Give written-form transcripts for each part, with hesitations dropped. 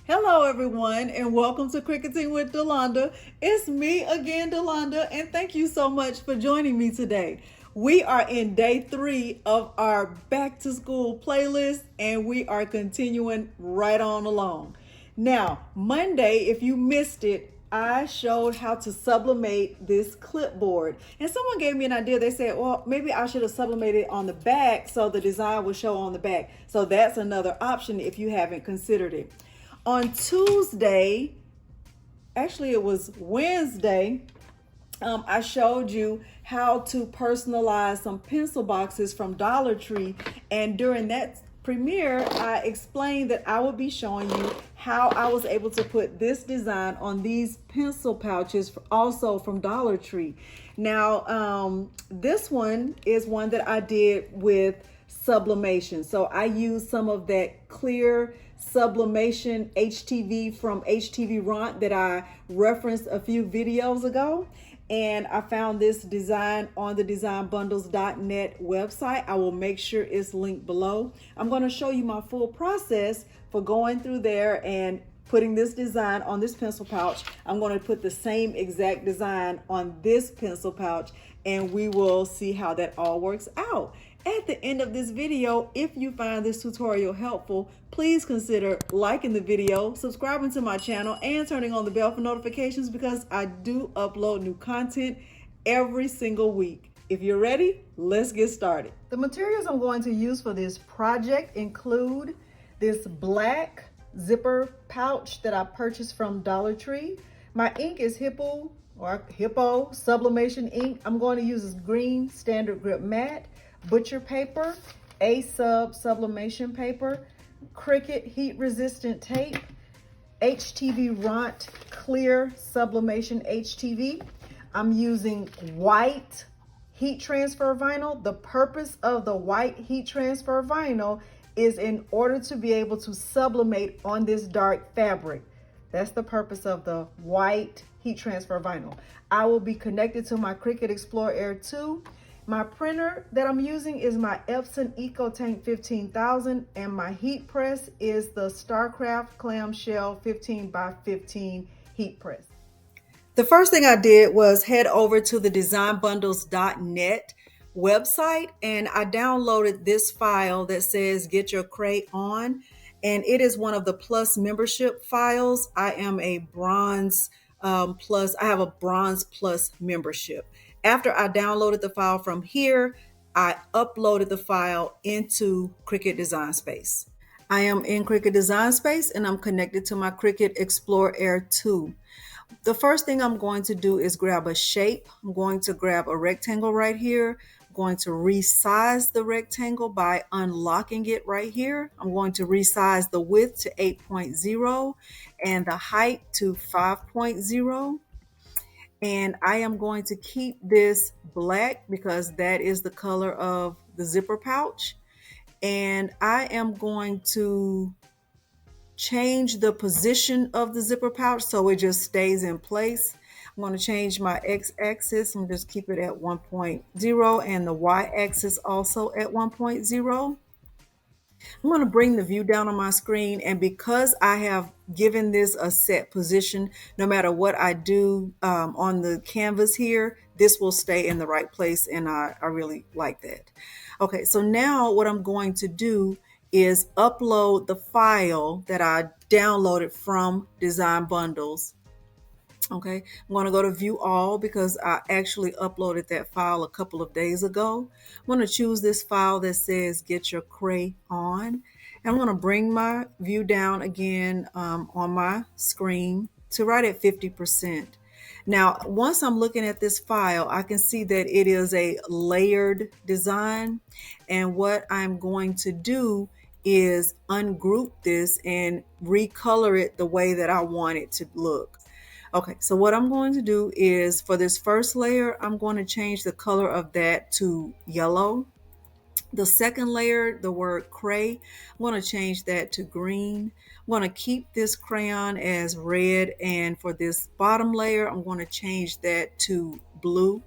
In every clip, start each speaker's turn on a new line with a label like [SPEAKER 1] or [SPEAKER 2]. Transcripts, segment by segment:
[SPEAKER 1] Hello, everyone, and welcome to Cricketing with Delonda. It's me again, Delonda, and thank you so much for joining me today. We are in day 3 of our back to school playlist, and we are continuing right on along. Now, Monday, if you missed it, I showed how to sublimate this clipboard. And someone gave me an idea. They said, well, maybe I should have sublimated on the back so the design will show on the back. So that's another option if you haven't considered it. On Tuesday, actually it was Wednesday, I showed you how to personalize some pencil boxes from Dollar Tree. And during that premiere, I explained that I would be showing you how I was able to put this design on these pencil pouches also from Dollar Tree. Now, this one is one that I did with sublimation. So I used some of that clear sublimation HTV from HTV Ront that I referenced a few videos ago. And I found this design on the designbundles.net website. I will make sure it's linked below. I'm going to show you my full process for going through there and putting this design on this pencil pouch. I'm going to put the same exact design on this pencil pouch, and we will see how that all works out. At the end of this video, if you find this tutorial helpful, please consider liking the video, subscribing to my channel, and turning on the bell for notifications because I do upload new content every single week. If you're ready, let's get started. The materials I'm going to use for this project include this black zipper pouch that I purchased from Dollar Tree. My ink is Hippo Sublimation ink. I'm going to use this green standard grip matte, butcher paper, sublimation paper, Cricut heat resistant tape, HTV Ront clear sublimation HTV. I'm using white heat transfer vinyl. The purpose of the white heat transfer vinyl is in order to be able to sublimate on this dark fabric. That's the purpose of the white heat transfer vinyl. I will be connected to my Cricut Explore Air 2. My printer that I'm using is my Epson EcoTank 15000, and my heat press is the StarCraft Clamshell 15 by 15 heat press. The first thing I did was head over to the designbundles.net website, and I downloaded this file that says Get Your Crate On, and it is one of the Plus membership files. I am a Bronze Plus. I have a Bronze Plus membership. After I downloaded the file from here, I uploaded the file into Cricut Design Space. I am in Cricut Design Space and I'm connected to my Cricut Explore Air 2. The first thing I'm going to do is grab a shape. I'm going to grab a rectangle right here. I'm going to resize the rectangle by unlocking it right here. I'm going to resize the width to 8.0 and the height to 5.0. And I am going to keep this black because that is the color of the zipper pouch. And I am going to change the position of the zipper pouch so it just stays in place. I'm going to change my x-axis and just keep it at 1.0 and the y-axis also at 1.0. I'm going to bring the view down on my screen, and because I have given this a set position, no matter what I do on the canvas here, this will stay in the right place, and I really like that. Okay, so now what I'm going to do is upload the file that I downloaded from Design Bundles. Okay, I'm going to go to View All because I actually uploaded that file a couple of days ago. I'm going to choose this file that says Get Your Cray On. And I'm going to bring my view down again on my screen to right at 50%. Now, once I'm looking at this file, I can see that it is a layered design. And what I'm going to do is ungroup this and recolor it the way that I want it to look. Okay, so what I'm going to do is for this first layer, I'm going to change the color of that to yellow. The second layer, the word cray, I'm going to change that to green. I'm going to keep this crayon as red, and for this bottom layer, I'm going to change that to blue.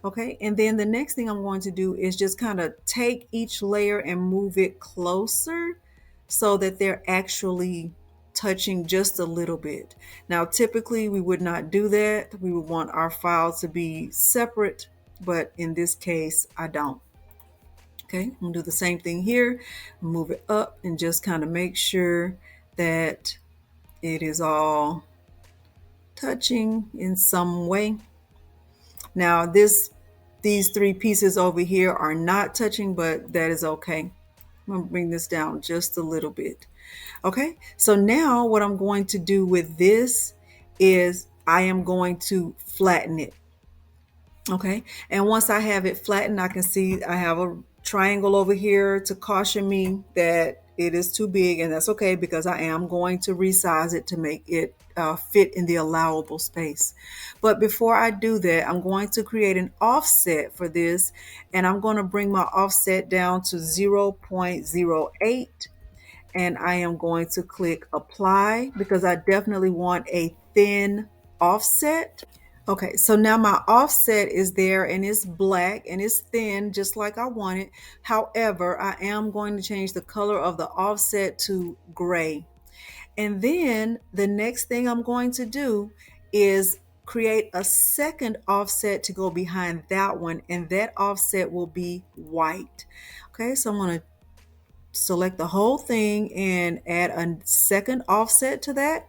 [SPEAKER 1] Okay, and then the next thing I'm going to do is just kind of take each layer and move it closer so that they're actually touching just a little bit. Now, typically we would not do that. We would want our files to be separate, but in this case, I don't. Okay, I'm gonna do the same thing here. Move it up and just kind of make sure that it is all touching in some way. Now these three pieces over here are not touching, but that is okay. I'm gonna bring this down just a little bit. Okay, so now what I'm going to do with this is I am going to flatten it. Okay, and once I have it flattened, I can see I have a triangle over here to caution me that it is too big, and that's okay because I am going to resize it to make it fit in the allowable space. But before I do that, I'm going to create an offset for this, and I'm going to bring my offset down to 0.08, and I am going to click apply because I definitely want a thin offset. Okay, so now my offset is there and it's black and it's thin just like I want it. However, I am going to change the color of the offset to gray. And then the next thing I'm going to do is create a second offset to go behind that one, and that offset will be white. Okay, so I'm going to select the whole thing and add a second offset to that.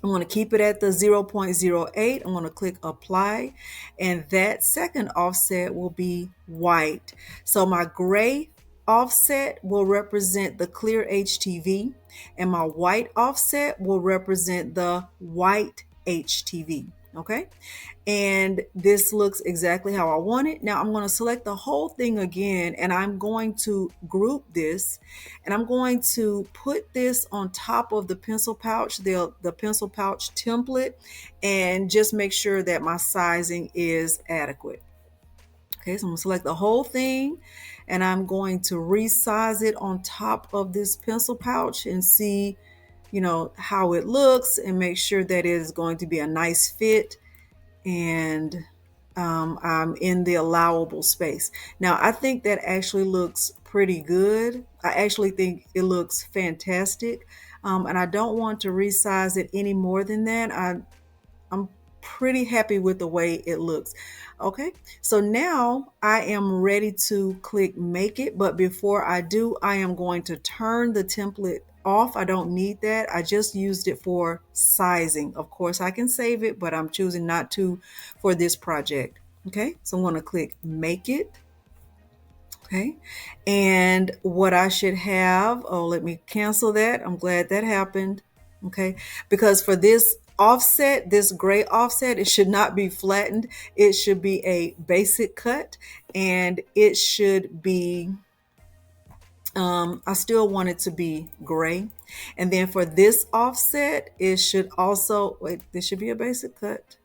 [SPEAKER 1] I'm going to keep it at the 0.08. I'm going to click apply, and that second offset will be white. So my gray offset will represent the clear HTV, and my white offset will represent the white HTV. Okay, and this looks exactly how I want it. Now I'm going to select the whole thing again, and I'm going to group this, and I'm going to put this on top of the pencil pouch, the pencil pouch template, and just make sure that my sizing is adequate. Okay, so I'm going to select the whole thing, and I'm going to resize it on top of this pencil pouch and see, how it looks, and make sure that it is going to be a nice fit, and I'm in the allowable space. Now, I think that actually looks pretty good. I actually think it looks fantastic. And I don't want to resize it any more than that. I'm pretty happy with the way it looks. Okay, so now I am ready to click make it, but before I do, I am going to turn the template off. I don't need that. I just used it for sizing. Of course, I can save it, but I'm choosing not to for this project. Okay, so I'm going to click make it. Okay, and what I should have, let me cancel that. I'm glad that happened. Okay, because for this offset, this gray offset, it should not be flattened. It should be a basic cut, and it should be, I still want it to be gray. And then for this offset, it should also, wait, this should be a basic cut.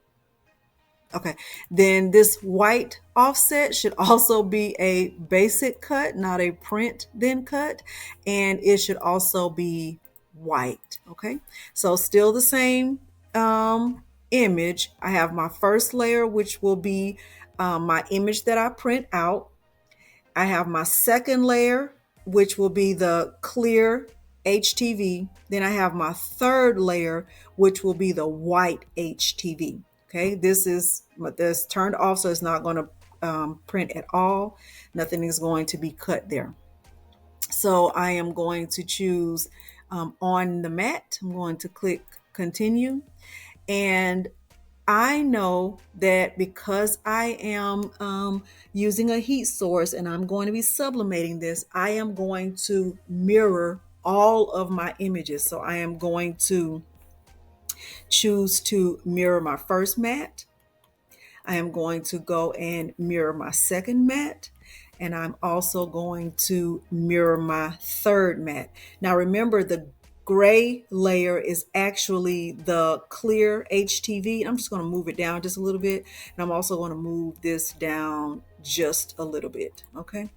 [SPEAKER 1] Okay, then this white offset should also be a basic cut, not a print then cut, and it should also be white. Okay, so still the same image. I have my first layer, which will be my image that I print out. I have my second layer, which will be the clear HTV. Then I have my third layer, which will be the white HTV. Okay, this turned off, so it's not going to print at all. Nothing is going to be cut there. So I am going to choose on the mat. I'm going to click continue, and I know that because I am using a heat source and I'm going to be sublimating this, I am going to mirror all of my images. So I am going to choose to mirror my first mat. I am going to go and mirror my second mat. And I'm also going to mirror my third mat. Now remember, the gray layer is actually the clear HTV. I'm just going to move it down just a little bit. And I'm also going to move this down just a little bit. Okay.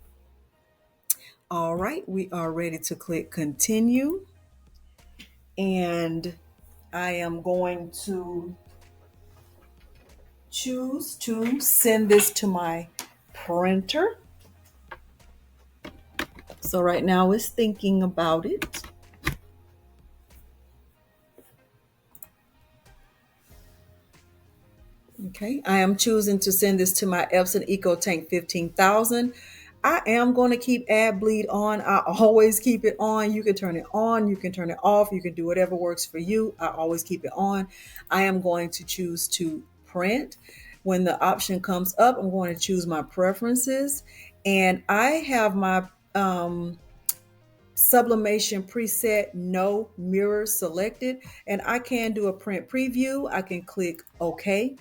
[SPEAKER 1] All right. We are ready to click continue. And I am going to choose to send this to my printer. So right now it's thinking about it. Okay, I am choosing to send this to my Epson EcoTank 15,000. I am going to keep ad bleed on. I always keep it on. You can turn it on, you can turn it off, you can do whatever works for you. I always keep it on. I am going to choose to print. When the option comes up, I'm going to choose my preferences. And I have my Sublimation preset no mirror selected, and I can do a print preview. I can click OK.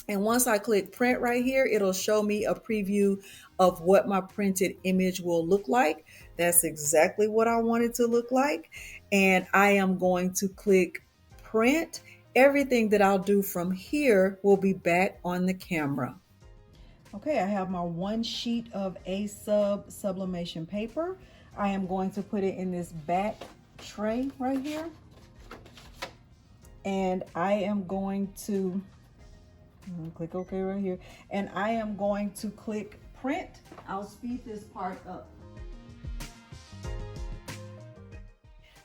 [SPEAKER 1] And once I click print right here, it'll show me a preview of what my printed image will look like. That's exactly what I want it to look like. And I am going to click print. Everything that I'll do from here will be back on the camera. Okay, I have my one sheet of sublimation paper. I am going to put it in this back tray right here. And I am going to click OK right here. And I am going to click print. I'll speed this part up.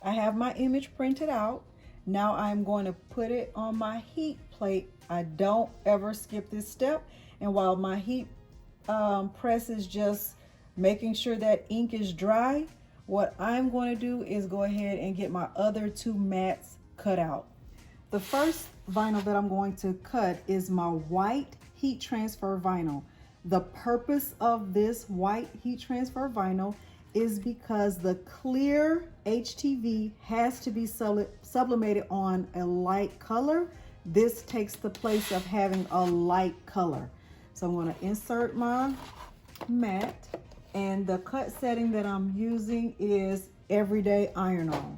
[SPEAKER 1] I have my image printed out. Now I'm going to put it on my heat plate. I don't ever skip this step. And while my heat press is just making sure that ink is dry, what I'm going to do is go ahead and get my other two mats cut out. The first vinyl that I'm going to cut is my white heat transfer vinyl. The purpose of this white heat transfer vinyl is because the clear HTV has to be sublimated on a light color. This takes the place of having a light color. So I'm going to insert my mat, and the cut setting that I'm using is Everyday Iron On.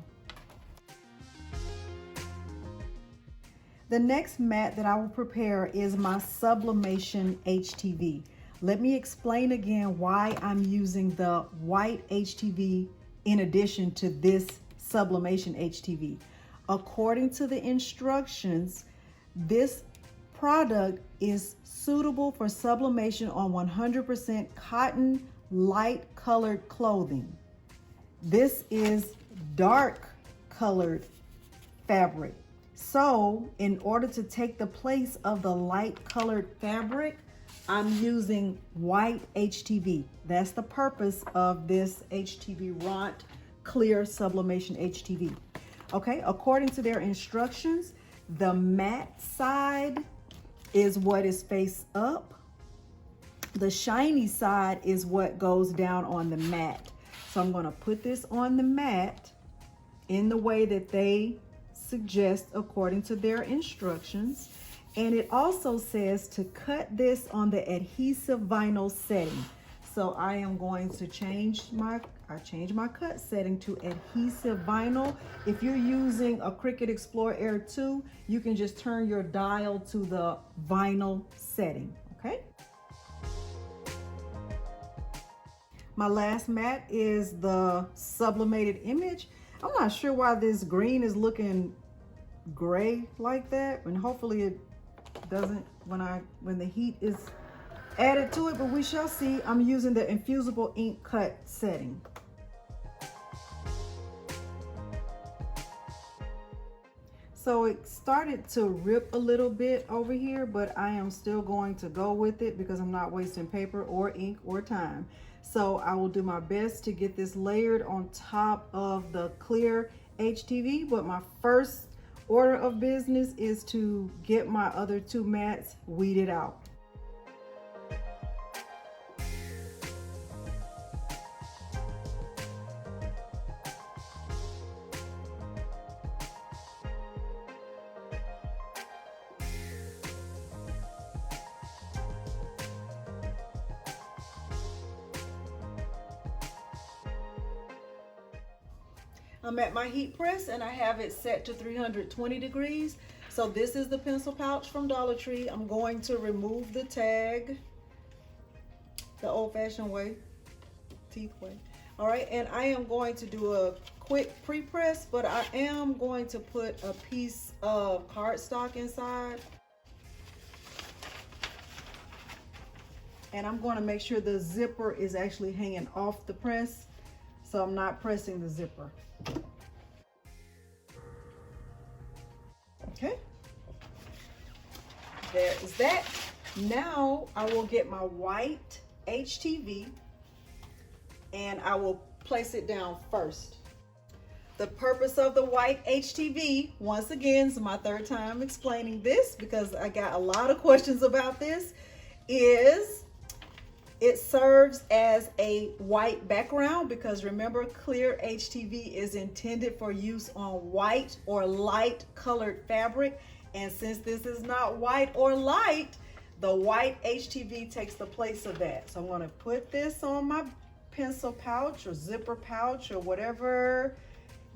[SPEAKER 1] The next mat that I will prepare is my Sublimation HTV. Let me explain again why I'm using the white HTV in addition to this Sublimation HTV. According to the instructions, this product is suitable for sublimation on 100% cotton light colored clothing. This is dark colored fabric. So in order to take the place of the light colored fabric, I'm using white HTV. That's the purpose of this HTV Ront Clear Sublimation HTV. Okay, according to their instructions, the matte side is what is face up. The shiny side is what goes down on the mat. So I'm going to put this on the mat in the way that they suggest according to their instructions. And it also says to cut this on the adhesive vinyl setting. So I am going to change my cut setting to adhesive vinyl. If you're using a Cricut Explore Air 2, you can just turn your dial to the vinyl setting, okay? My last mat is the Sublimated image. I'm not sure why this green is looking gray like that, and hopefully it doesn't when the heat is added to it, but we shall see. I'm using the infusible ink cut setting. So it started to rip a little bit over here, but I am still going to go with it because I'm not wasting paper or ink or time. So I will do my best to get this layered on top of the clear HTV, but my first order of business is to get my other two mats weeded out. I'm at my heat press and I have it set to 320 degrees. So this is the pencil pouch from Dollar Tree. I'm going to remove the tag the old-fashioned way, teeth way. All right, and I am going to do a quick pre-press, but I am going to put a piece of cardstock inside. And I'm going to make sure the zipper is actually hanging off the press, so I'm not pressing the zipper. Okay. there is that. Now I will get my white HTV and I will place it down first. The purpose of the white HTV, once again, is my third time explaining this because I got a lot of questions about this, is it serves as a white background because remember, Clear HTV is intended for use on white or light colored fabric. And since this is not white or light, the white HTV takes the place of that. So I'm going to put this on my pencil pouch or zipper pouch or whatever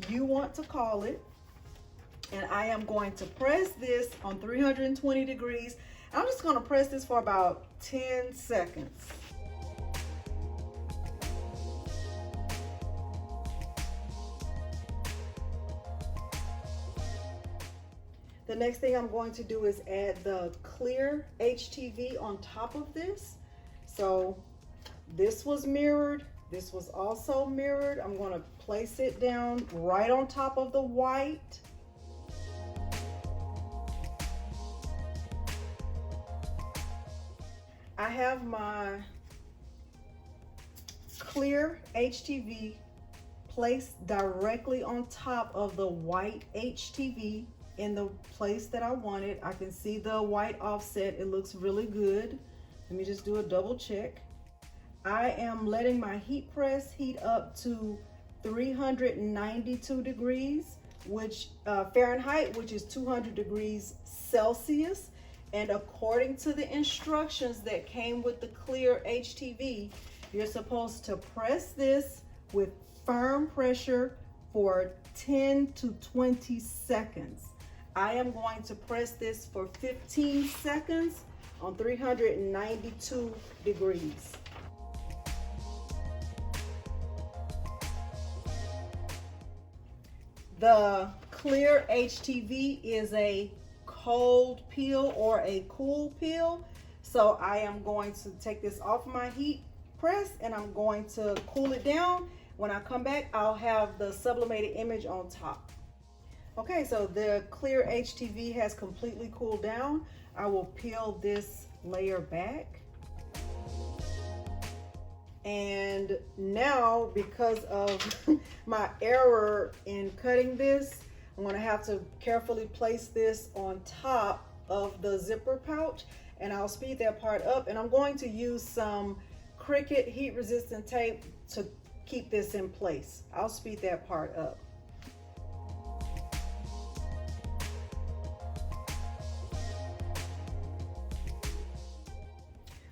[SPEAKER 1] you want to call it. And I am going to press this on 320 degrees. I'm just going to press this for about 10 seconds. The next thing I'm going to do is add the Clear HTV on top of this. So this was mirrored. This was also mirrored. I'm going to place it down right on top of the white. I have my Clear HTV placed directly on top of the white HTV in the place that I wanted. I can see the white offset. It looks really good. Let me just do a double check. I am letting my heat press heat up to 392 degrees, which Fahrenheit, which is 200 degrees Celsius. And according to the instructions that came with the Clear HTV, you're supposed to press this with firm pressure for 10 to 20 seconds. I am going to press this for 15 seconds on 392 degrees. The Clear HTV is a cold peel or a cool peel. So I am going to take this off my heat press and I'm going to cool it down. When I come back, I'll have the sublimated image on top. Okay, so the Clear HTV has completely cooled down. I will peel this layer back. And now, because of my error in cutting this, I'm going to have to carefully place this on top of the zipper pouch, and I'll speed that part up. And I'm going to use some Cricut heat resistant tape to keep this in place. I'll speed that part up.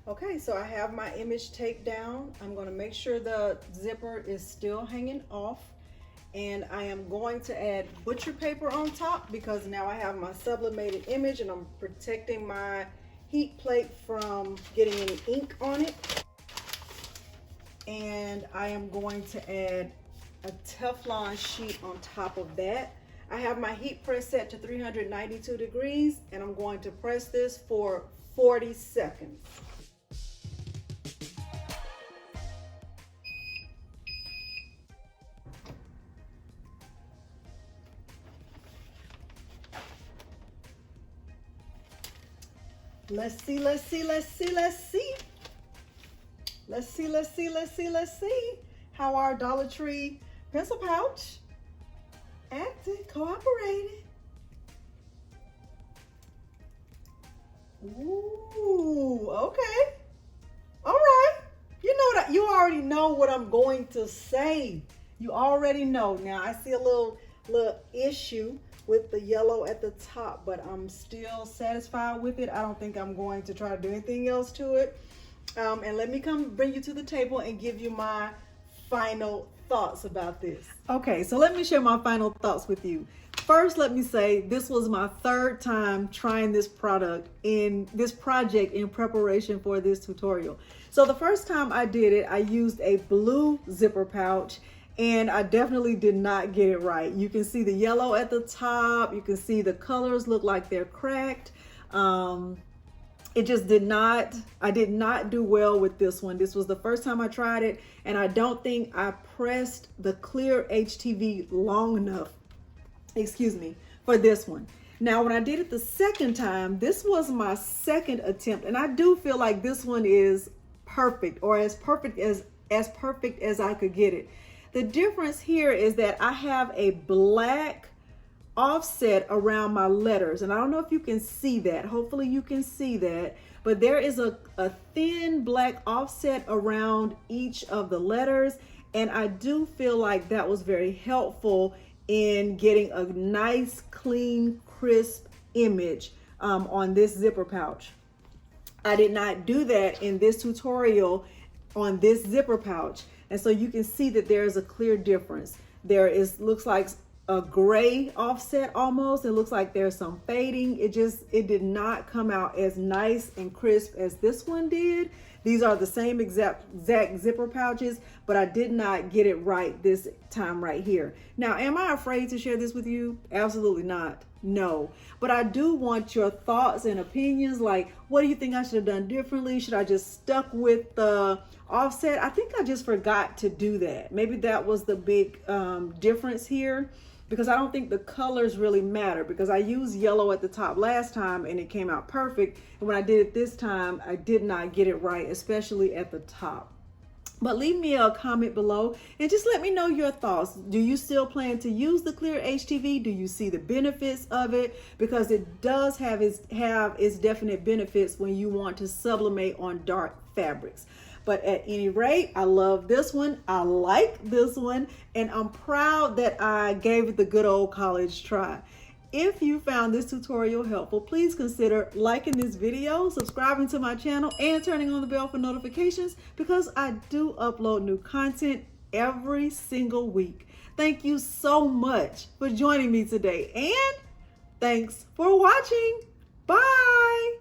[SPEAKER 1] Okay, so I have my image taped down. I'm going to make sure the zipper is still hanging off, and I am going to add butcher paper on top because now I have my sublimated image and I'm protecting my heat plate from getting any ink on it. And I am going to add a Teflon sheet on top of that. I have my heat press set to 392 degrees and I'm going to press this for 40 seconds. Let's see, let's see, let's see, let's see. Let's see, let's see, let's see, let's see how our Dollar Tree pencil pouch acted, cooperated. Ooh, okay. All right. You know that you already know what I'm going to say. You already know. Now I see a little issue with the yellow at the top, but I'm still satisfied with it. I don't think I'm going to try to do anything else to it. And let me come bring you to the table and give you my final thoughts about this. Okay, so let me share my final thoughts with you. First, let me say this was my third time trying this project in preparation for this tutorial. So the first time I did it, I used a blue zipper pouch and I definitely did not get it right. You can see the yellow at the top. You can see the colors look like they're cracked. It just did not, I did not do well with this one. This was the first time I tried it, and I don't think I pressed the Clear HTV long enough, excuse me, for this one. Now, when I did it the second time, this was my second attempt, and I do feel like this one is perfect, or as perfect as I could get it. The difference here is that I have a black offset around my letters, and I don't know if you can see that. Hopefully you can see that, but there is a thin black offset around each of the letters, and I do feel like that was very helpful in getting a nice, clean, crisp image on this zipper pouch. I did not do that in this tutorial on this zipper pouch, and so you can see that there is a clear difference. Looks like a gray offset almost. It looks like there's some fading. It did not come out as nice and crisp as this one did. These are the same exact zipper pouches, but I did not get it right this time right here. Now, am I afraid to share this with you? Absolutely not. No. But I do want your thoughts and opinions. Like, what do you think I should have done differently? Should I just stuck with the offset? I think I just forgot to do that. Maybe that was the big difference here, because I don't think the colors really matter, because I used yellow at the top last time and it came out perfect. And when I did it this time, I did not get it right, especially at the top. But leave me a comment below and just let me know your thoughts. Do you still plan to use the Clear HTV? Do you see the benefits of it? Because it does have its definite benefits when you want to sublimate on dark fabrics. But at any rate, I love this one. I like this one, and I'm proud that I gave it the good old college try. If you found this tutorial helpful, please consider liking this video, subscribing to my channel, and turning on the bell for notifications, because I do upload new content every single week. Thank you so much for joining me today, and thanks for watching. Bye.